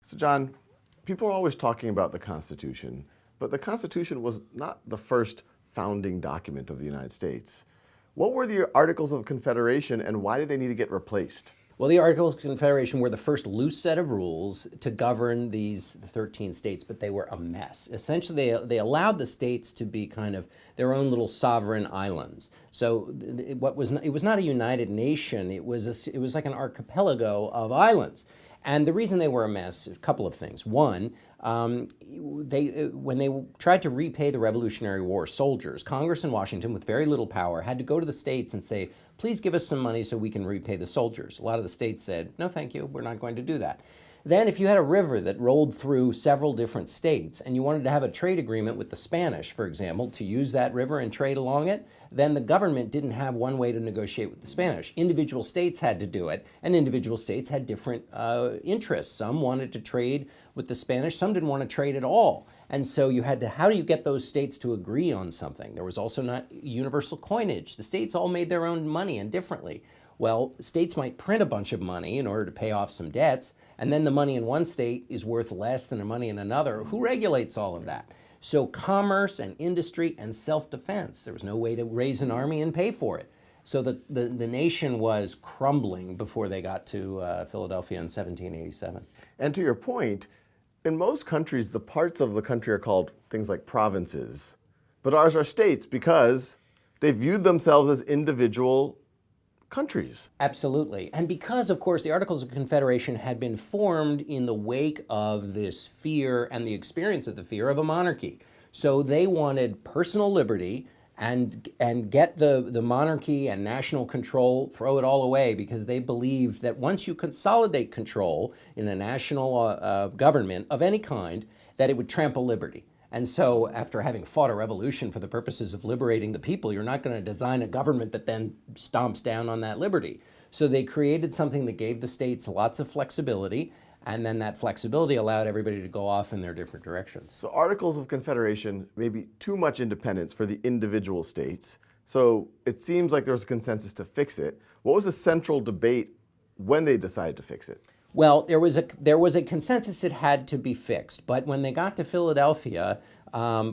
So, John, people are always talking about the Constitution, but the Constitution was not the first founding document of the United States. What were the Articles of Confederation and why did they need to get replaced? Well, the Articles of Confederation were the first loose set of rules to govern these 13 states, but they were a mess. Essentially, they allowed the states to be kind of their own little sovereign islands. So it was not a united nation, it was like an archipelago of islands. And the reason they were a mess, a couple of things. One, when they tried to repay the Revolutionary War soldiers, Congress in Washington, with very little power, had to go to the states and say, please give us some money so we can repay the soldiers. A lot of the states said, no, thank you, we're not going to do that. Then if you had a river that rolled through several different states and you wanted to have a trade agreement with the Spanish, for example, to use that river and trade along it, then the government didn't have one way to negotiate with the Spanish. Individual states had to do it, and individual states had different interests. Some wanted to trade with the Spanish, some didn't want to trade at all. And so you had to, how do you get those states to agree on something? There was also not universal coinage. The states all made their own money and differently. Well, states might print a bunch of money in order to pay off some debts, and then the money in one state is worth less than the money in another. Who regulates all of that? So commerce and industry and self-defense. There was no way to raise an army and pay for it. So the nation was crumbling before they got to Philadelphia in 1787. And to your point, in most countries, the parts of the country are called things like provinces, but ours are states because they viewed themselves as individual countries. Absolutely. And because, of course, the Articles of Confederation had been formed in the wake of this fear and the experience of the fear of a monarchy. So they wanted personal liberty and get the monarchy and national control, throw it all away, because they believed that once you consolidate control in a national government of any kind, that it would trample liberty. And so after having fought a revolution for the purposes of liberating the people, you're not going to design a government that then stomps down on that liberty. So they created something that gave the states lots of flexibility, and then that flexibility allowed everybody to go off in their different directions. So Articles of Confederation may be too much independence for the individual states. So it seems like there was a consensus to fix it. What was the central debate when they decided to fix it? Well, there was a consensus it had to be fixed, but when they got to Philadelphia,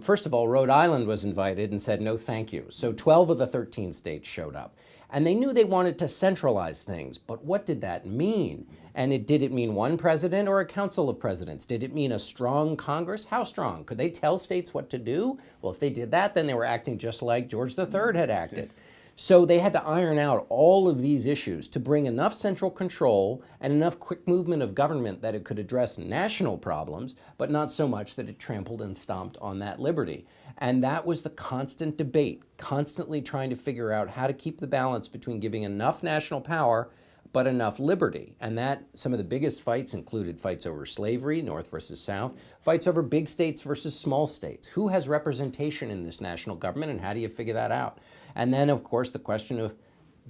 first of all, Rhode Island was invited and said no thank you. So 12 of the 13 states showed up. And they knew they wanted to centralize things, but what did that mean? And did it mean one president or a council of presidents? Did it mean a strong Congress? How strong? Could they tell states what to do? Well, if they did that, then they were acting just like George III had acted. So they had to iron out all of these issues to bring enough central control and enough quick movement of government that it could address national problems, but not so much that it trampled and stomped on that liberty. And that was the constant debate, constantly trying to figure out how to keep the balance between giving enough national power but enough liberty. And that, some of the biggest fights included fights over slavery, North versus South, fights over big states versus small states. Who has representation in this national government, and how do you figure that out? And then, of course, the question of,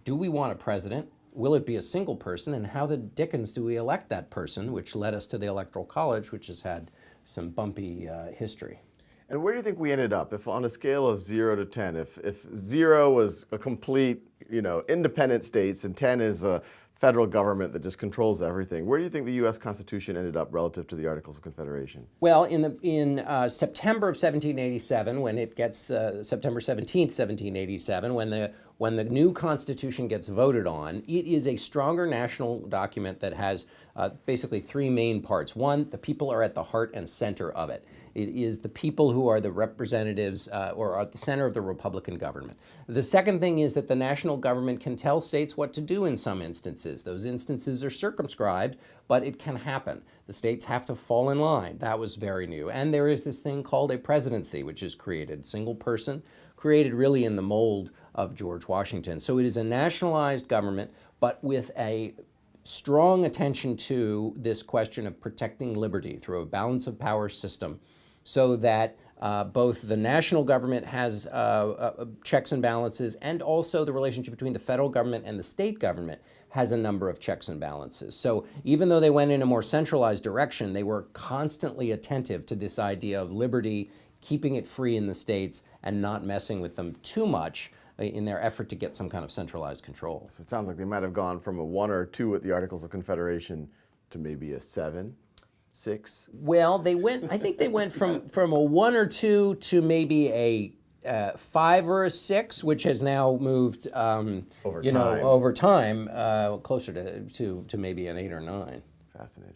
do we want a president? Will it be a single person? And how the dickens do we elect that person, which led us to the Electoral College, which has had some bumpy history. And where do you think we ended up? If on a scale of 0 to 10, if 0 was a complete, independent states and 10 is a federal government that just controls everything, where do you think the U.S. Constitution ended up relative to the Articles of Confederation? Well, in September of 1787, when it gets September 17th, 1787, when the new Constitution gets voted on, it is a stronger national document that has basically three main parts. One, the people are at the heart and center of it. It is the people who are the representatives or are at the center of the Republican government. The second thing is that the national government can tell states what to do in some instances. Those instances are circumscribed, but it can happen. The states have to fall in line. That was very new. And there is this thing called a presidency, which is created, single person, created really in the mold of George Washington. So it is a nationalized government, but with a strong attention to this question of protecting liberty through a balance of power system, so that both the national government has checks and balances, and also the relationship between the federal government and the state government has a number of checks and balances. So even though they went in a more centralized direction, they were constantly attentive to this idea of liberty, keeping it free in the states and not messing with them too much in their effort to get some kind of centralized control. So it sounds like they might have gone from a 1 or 2 at the Articles of Confederation to maybe a 7. 6? Well, I think they went from a 1 or 2 to maybe a 5 or a 6, which has now moved, over time, closer to maybe an 8 or 9. Fascinating.